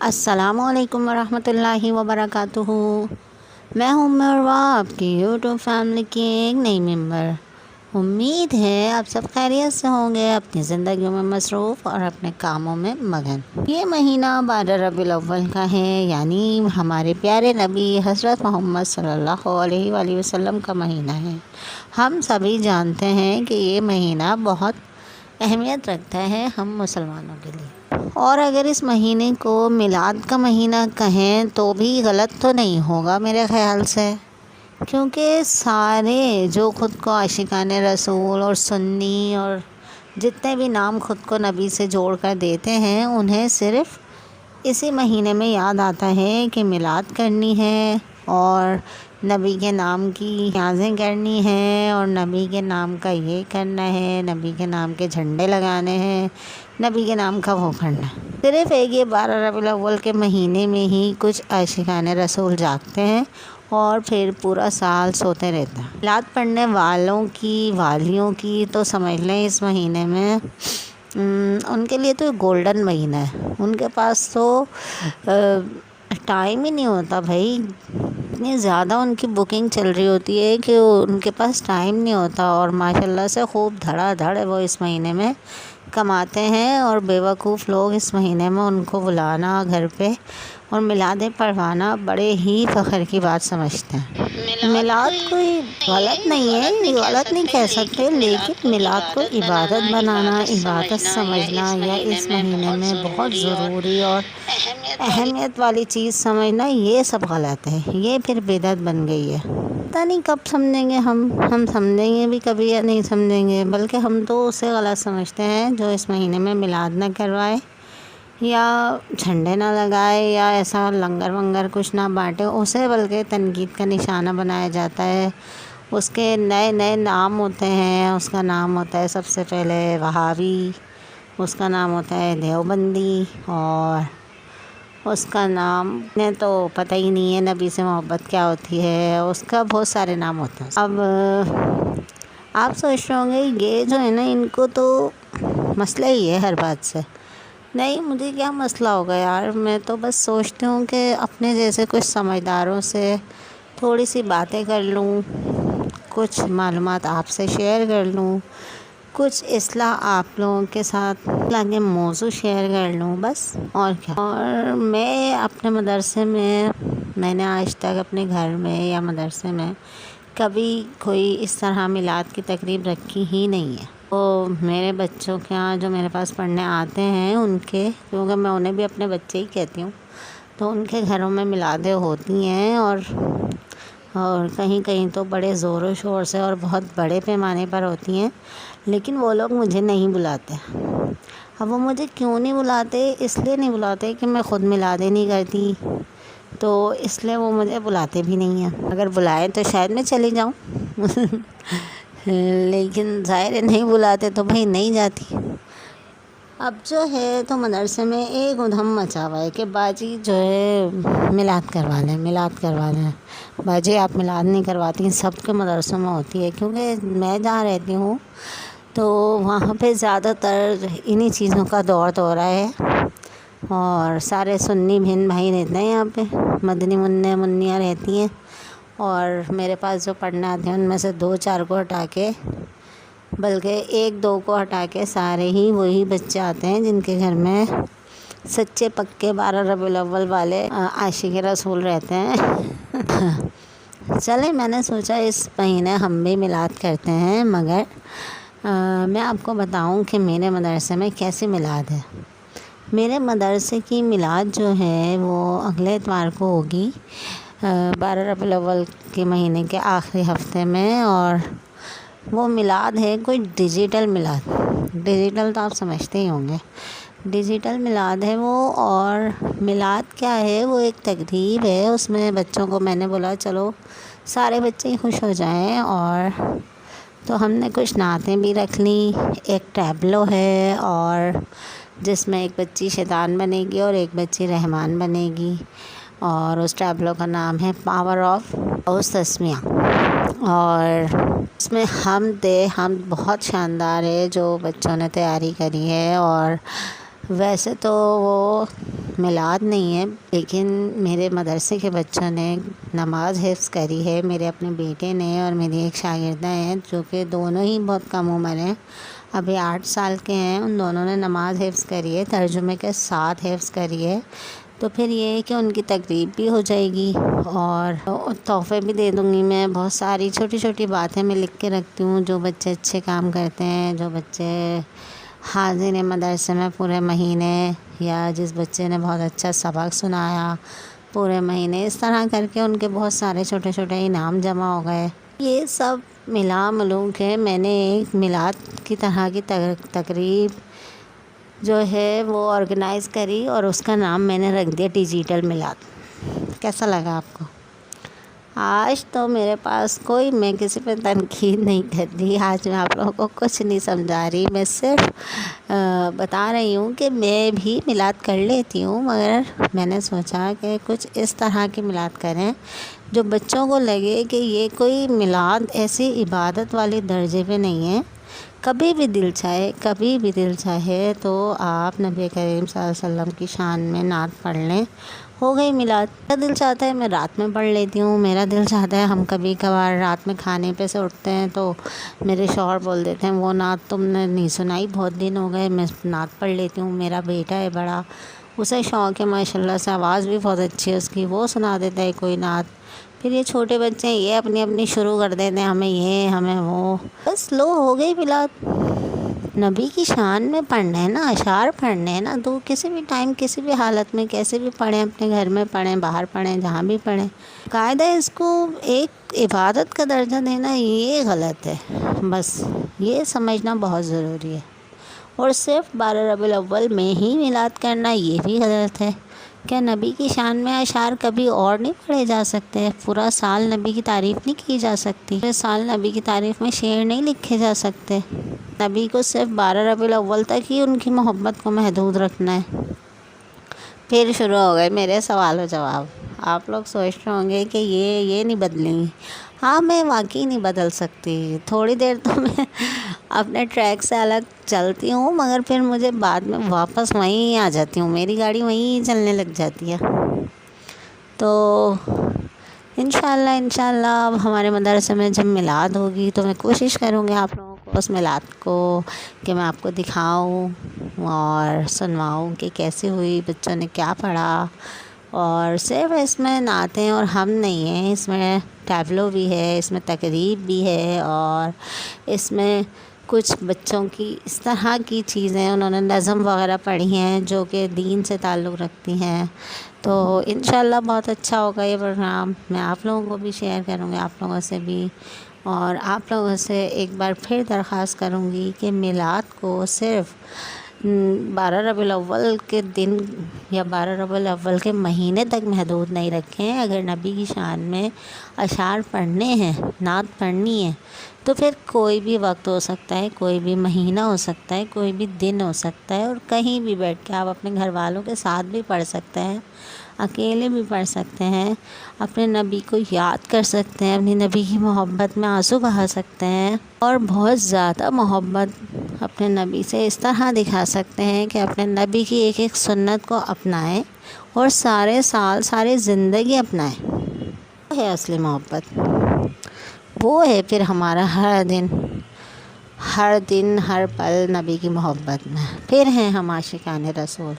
السلام علیکم ورحمۃ اللہ وبرکاتہ۔ میں ہوں مروا، آپ کی یوٹیوب فیملی کی ایک نئی ممبر۔ امید ہے آپ سب خیریت سے ہوں گے، اپنی زندگیوں میں مصروف اور اپنے کاموں میں مگن۔ یہ مہینہ 12 ربیع الاول کا ہے، یعنی ہمارے پیارے نبی حضرت محمد صلی اللہ علیہ وآلہ وسلم کا مہینہ ہے۔ ہم سبھی جانتے ہیں کہ یہ مہینہ بہت اہمیت رکھتا ہے ہم مسلمانوں کے لیے، اور اگر اس مہینے کو میلاد کا مہینہ کہیں تو بھی غلط تو نہیں ہوگا میرے خیال سے، کیونکہ سارے جو خود کو عاشقان رسول اور سنی اور جتنے بھی نام خود کو نبی سے جوڑ کر دیتے ہیں، انہیں صرف اسی مہینے میں یاد آتا ہے کہ میلاد کرنی ہے اور نبی کے نام کی نیازیں کرنی ہیں، اور نبی کے نام کا یہ کرنا ہے، نبی کے نام کے جھنڈے لگانے ہیں، نبی کے نام کا وہ کرنا ہے۔ صرف ایک یہ 12 ربیع الاول کے مہینے میں ہی کچھ عاشقان رسول جاگتے ہیں اور پھر پورا سال سوتے رہتے ہیں۔ میلاد پڑھنے والوں کی والیوں کی تو سمجھ لیں اس مہینے میں ان کے لیے تو گولڈن مہینہ ہے۔ ان کے پاس تو ٹائم ہی نہیں ہوتا بھائی، اتنی زیادہ ان کی بکنگ چل رہی ہوتی ہے کہ ان کے پاس ٹائم نہیں ہوتا، اور ماشاءاللہ سے خوب دھڑا دھڑ وہ اس مہینے میں کماتے ہیں، اور بیوقوف لوگ اس مہینے میں ان کو بلانا گھر پہ اور میلادیں پڑھوانا بڑے ہی فخر کی بات سمجھتے ہیں۔ میلاد کوئی غلط نہیں ہے، غلط نہیں کہہ سکتے، لیکن میلاد کو عبادت بنانا، عبادت سمجھنا یا اس مہینے میں بہت ضروری اور اہمیت والی چیز سمجھنا، یہ سب غلط ہے، یہ پھر بدعت بن گئی ہے۔ پتہ نہیں کب سمجھیں گے ہم سمجھیں گے بھی کبھی یا نہیں سمجھیں گے، بلکہ ہم تو اسے غلط سمجھتے ہیں جو اس مہینے میں میلاد نہ کروائے یا جھنڈے نہ لگائے یا ایسا لنگر ونگر کچھ نہ بانٹے، اسے بلکہ تنقید کا نشانہ بنایا جاتا ہے۔ اس کے نئے نئے نام ہوتے ہیں، اس کا نام ہوتا ہے سب سے پہلے وہابی، اس کا نام ہوتا ہے دیوبندی، اور اس کا نام نے تو پتہ ہی نہیں ہے نبی سے محبت کیا ہوتی ہے، اس کا بہت سارے نام ہوتے ہیں۔ اب آپ سوچ رہے ہوں گے یہ جو ہے نا، ان کو تو مسئلہ ہی ہے ہر بات سے۔ نہیں، مجھے کیا مسئلہ ہوگا یار، میں تو بس سوچتی ہوں کہ اپنے جیسے کچھ سمجھداروں سے تھوڑی سی باتیں کر لوں، کچھ معلومات آپ سے شیئر کر لوں، کچھ اصلاح آپ لوگوں کے ساتھ لگے موضوع شیئر کر لوں، بس اور کیا۔ اور میں اپنے مدرسے میں نے آج تک اپنے گھر میں یا مدرسے میں کبھی کوئی اس طرح میلاد کی تقریب رکھی ہی نہیں ہے۔ تو میرے بچوں کے یہاں جو میرے پاس پڑھنے آتے ہیں، ان کے، کیونکہ میں انہیں بھی اپنے بچے ہی کہتی ہوں، تو ان کے گھروں میں میلادیں ہوتی ہیں، اور کہیں کہیں تو بڑے زور و شور سے اور بہت بڑے پیمانے پر ہوتی ہیں، لیکن وہ لوگ مجھے نہیں بلاتے۔ اب وہ مجھے کیوں نہیں بلاتے؟ اس لیے نہیں بلاتے کہ میں خود میلادیں نہیں کرتی، تو اس لیے وہ مجھے بلاتے بھی نہیں ہیں۔ اگر بلائیں تو شاید میں چلی جاؤں لیکن ظاہر ہے نہیں بلاتے تو بھائی نہیں جاتی۔ اب جو ہے تو مدرسے میں ایک ادھم مچا ہوا ہے کہ باجی جو ہے میلاد کروا لیں، باجی آپ میلاد نہیں کرواتی، سب کے مدرسوں میں ہوتی ہے، کیونکہ میں جہاں رہتی ہوں تو وہاں پہ زیادہ تر انہی چیزوں کا دور رہا ہے، اور سارے سنی بہن بھائی رہتے ہیں یہاں پہ، مدنی منیاں رہتی ہیں، اور میرے پاس جو پڑھنے آتے ہیں ان میں سے 2-4 کو ہٹا کے، بلکہ 1-2 کو ہٹا کے سارے ہی وہی بچے آتے ہیں جن کے گھر میں سچے پکے 12 ربیع الاول والے عاشق رسول رہتے ہیں چلیں، میں نے سوچا اس مہینے ہم بھی میلاد کرتے ہیں، مگر میں آپ کو بتاؤں کہ میرے مدرسے میں کیسی میلاد ہے۔ میرے مدرسے کی میلاد جو ہے وہ اگلے اتوار کو ہوگی، 12 ربیع الاول کے مہینے کے آخری ہفتے میں، اور وہ میلاد ہے کوئی ڈیجیٹل میلاد۔ ڈیجیٹل تو آپ سمجھتے ہی ہوں گے، ڈیجیٹل میلاد ہے وہ۔ اور میلاد کیا ہے؟ وہ ایک تقریب ہے، اس میں بچوں کو میں نے بولا چلو سارے بچے ہی خوش ہو جائیں، اور تو ہم نے کچھ نعتیں بھی رکھ لیں، ایک ٹیبلو ہے، اور جس میں ایک بچی شیطان بنے گی اور ایک بچی رحمان بنے گی، اور اس ٹیبلو کا نام ہے پاور آف تسمیہ، اور اس میں حمد بہت شاندار ہے جو بچوں نے تیاری کری ہے، اور ویسے تو وہ میلاد نہیں ہے، لیکن میرے مدرسے کے بچوں نے نماز حفظ کری ہے، میرے اپنے بیٹے نے اور میری ایک شاگردہ ہیں جو کہ دونوں ہی بہت کم عمر ہیں، ابھی 8 سال کے ہیں۔ ان دونوں نے نماز حفظ کری ہے، ترجمے کے ساتھ حفظ کری ہے۔ تو پھر یہ ہے کہ ان کی تقریب بھی ہو جائے گی اور تحفے بھی دے دوں گی میں۔ بہت ساری چھوٹی چھوٹی باتیں میں لکھ کے رکھتی ہوں، جو بچے اچھے کام کرتے ہیں، جو بچے حاضر ہیں مدرسے میں پورے مہینے، یا جس بچے نے بہت اچھا سبق سنایا پورے مہینے، اس طرح کر کے ان کے بہت سارے چھوٹے چھوٹے انعام جمع ہو گئے۔ یہ سب ملا ملوں کے میں نے ایک میلاد کی طرح کی تقریب جو ہے وہ آرگنائز کری، اور اس کا نام میں نے رکھ دیا ڈیجیٹل میلاد۔ کیسا لگا آپ کو؟ آج تو میرے پاس میں کسی پہ تنقید نہیں کر رہی، آج میں آپ لوگوں کو کچھ نہیں سمجھا رہی، میں صرف بتا رہی ہوں کہ میں بھی میلاد کر لیتی ہوں، مگر میں نے سوچا کہ کچھ اس طرح کی میلاد کریں جو بچوں کو لگے کہ یہ کوئی میلاد ایسی عبادت والی درجے پہ نہیں ہے۔ کبھی بھی دل چاہے تو آپ نبی کریم صلی اللہ علیہ وسلم کی شان میں نعت پڑھ لیں، ہو گئی میلاد۔ میرا دل چاہتا ہے میں رات میں پڑھ لیتی ہوں، میرا دل چاہتا ہے ہم کبھی کبھار رات میں کھانے پہ سے اٹھتے ہیں تو میرے شوہر بول دیتے ہیں وہ نعت تم نے نہیں سنائی، بہت دن ہو گئے، میں نعت پڑھ لیتی ہوں۔ میرا بیٹا ہے بڑا، اسے شوق ہے ماشاء اللہ سے، آواز بھی بہت اچھی ہے اس کی، وہ سنا دیتا ہے کوئی نعت۔ پھر یہ چھوٹے بچے ہیں، یہ اپنی شروع کر دیتے ہیں، ہمیں یہ ہمیں وہ، بس لو ہو گئی میلاد۔ نبی کی شان میں پڑھنا ہے نا، اشعار پڑھنے ہیں نا، تو کسی بھی ٹائم کسی بھی حالت میں کیسے بھی پڑھیں، اپنے گھر میں پڑھیں، باہر پڑھیں، جہاں بھی پڑھیں۔ قاعدہ اس کو ایک عبادت کا درجہ دینا یہ غلط ہے، بس یہ سمجھنا بہت ضروری ہے۔ اور صرف 12 ربیع الاول میں ہی میلاد کرنا یہ بھی غلط ہے۔ کیا نبی کی شان میں اشعار کبھی اور نہیں پڑھے جا سکتے؟ پورا سال نبی کی تعریف نہیں کی جا سکتی؟ پورے سال نبی کی تعریف میں شعر نہیں لکھے جا سکتے؟ نبی کو صرف 12 ربیع الاول تک ہی ان کی محبت کو محدود رکھنا ہے؟ پھر شروع ہو گئے میرے سوال و جواب۔ آپ لوگ سوچ رہے ہوں گے کہ یہ نہیں بدلیں گی۔ ہاں، میں واقعی نہیں بدل سکتی، تھوڑی دیر تو میں اپنے ٹریک سے الگ چلتی ہوں، مگر پھر مجھے بعد میں واپس وہیں آ جاتی ہوں، میری گاڑی وہیں چلنے لگ جاتی ہے۔ تو انشاءاللہ اب ہمارے مدرسے میں جب میلاد ہوگی تو میں کوشش کروں گی آپ لوگوں کو اس میلاد کو کہ میں آپ کو دکھاؤں اور سنواؤں کہ کیسے ہوئی، بچوں نے کیا پڑھا۔ اور صرف اس میں نعتیں اور ہم نہیں ہیں، اس میں ٹیبلو بھی ہے، اس میں تقریب بھی ہے، اور اس میں کچھ بچوں کی اس طرح کی چیزیں انہوں نے نظم وغیرہ پڑھی ہیں جو کہ دین سے تعلق رکھتی ہیں۔ تو انشاءاللہ بہت اچھا ہوگا یہ پروگرام، میں آپ لوگوں کو بھی شیئر کروں گی، آپ لوگوں سے بھی، اور آپ لوگوں سے ایک بار پھر درخواست کروں گی کہ میلاد کو صرف 12 ربیع الاول کے دن یا 12 ربیع الاول کے مہینے تک محدود نہیں رکھیں۔ اگر نبی کی شان میں اشعار پڑھنے ہیں، نعت پڑھنی ہے، تو پھر کوئی بھی وقت ہو سکتا ہے، کوئی بھی مہینہ ہو سکتا ہے، کوئی بھی دن ہو سکتا ہے، اور کہیں بھی بیٹھ کے آپ اپنے گھر والوں کے ساتھ بھی پڑھ سکتے ہیں، اکیلے بھی پڑھ سکتے ہیں، اپنے نبی کو یاد کر سکتے ہیں، اپنی نبی کی محبت میں آنسو بہا سکتے ہیں، اور بہت زیادہ محبت اپنے نبی سے اس طرح دکھا سکتے ہیں کہ اپنے نبی کی ایک ایک سنت کو اپنائیں اور سارے سال ساری زندگی اپنائیں۔ وہ ہے اصلی محبت، وہ ہے پھر ہمارا ہر دن ہر پل نبی کی محبت میں، پھر ہیں ہم عاشقان رسول۔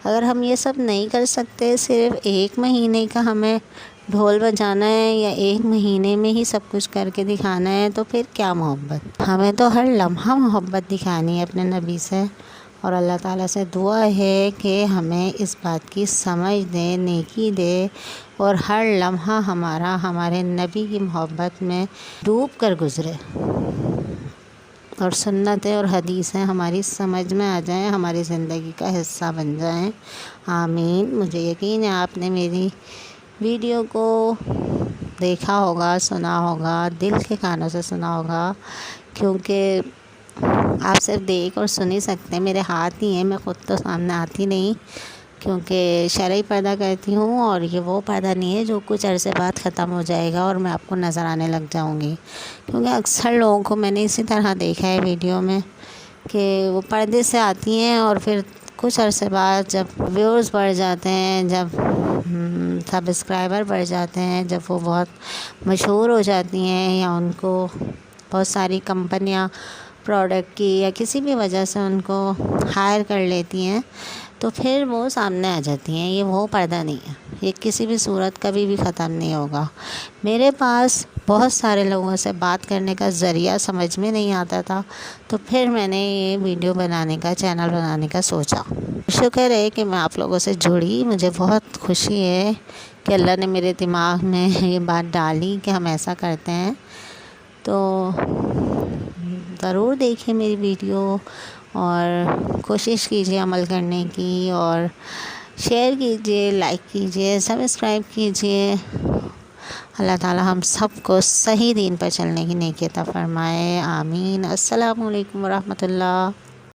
اگر ہم یہ سب نہیں کر سکتے، صرف ایک مہینے کا ہمیں ڈھول بجانا ہے یا ایک مہینے میں ہی سب کچھ کر کے دکھانا ہے، تو پھر کیا محبت؟ ہمیں تو ہر لمحہ محبت دکھانی ہے اپنے نبی سے، اور اللہ تعالیٰ سے دعا ہے کہ ہمیں اس بات کی سمجھ دے، نیکی دے، اور ہر لمحہ ہمارے نبی کی محبت میں ڈوب کر گزرے، اور سنتیں اور حدیثیں ہماری سمجھ میں آ جائیں، ہماری زندگی کا حصہ بن جائیں۔ آمین۔ مجھے یقین ہے آپ نے میری ویڈیو کو دیکھا ہوگا، سنا ہوگا، دل کے کانوں سے سنا ہوگا، کیونکہ آپ صرف دیکھ اور سن ہی سکتے ہیں، میرے ہاتھ ہی ہیں، میں خود تو سامنے آتی نہیں، کیونکہ شرعی پردہ کرتی ہوں، اور یہ وہ پردہ نہیں ہے جو کچھ عرصے بعد ختم ہو جائے گا اور میں آپ کو نظر آنے لگ جاؤں گی، کیونکہ اکثر لوگوں کو میں نے اسی طرح دیکھا ہے ویڈیو میں کہ وہ پردے سے آتی ہیں اور پھر کچھ عرصے بعد جب ویورز بڑھ جاتے ہیں، جب سبسکرائبر بڑھ جاتے ہیں، جب وہ بہت مشہور ہو جاتی ہیں یا ان کو بہت ساری کمپنیاں پروڈکٹ کی یا کسی بھی وجہ سے ان کو ہائر کر لیتی ہیں، تو پھر وہ سامنے آ جاتی ہیں۔ یہ وہ پردہ نہیں ہے، یہ کسی بھی صورت کبھی بھی ختم نہیں ہوگا۔ میرے پاس بہت سارے لوگوں سے بات کرنے کا ذریعہ سمجھ میں نہیں آتا تھا، تو پھر میں نے یہ ویڈیو بنانے کا، چینل بنانے کا سوچا۔ شکر ہے کہ میں آپ لوگوں سے جڑی، مجھے بہت خوشی ہے کہ اللہ نے میرے دماغ میں یہ بات ڈالی کہ ہم ایسا کرتے ہیں۔ تو ضرور دیکھیں میری ویڈیو اور کوشش کیجیے عمل کرنے کی، اور شیئر کیجیے، لائک کیجیے، سبسکرائب کیجیے۔ اللہ تعالی ہم سب کو صحیح دین پر چلنے کی نیکی عطا فرمائے، آمین۔ السلام علیکم ورحمۃ اللہ۔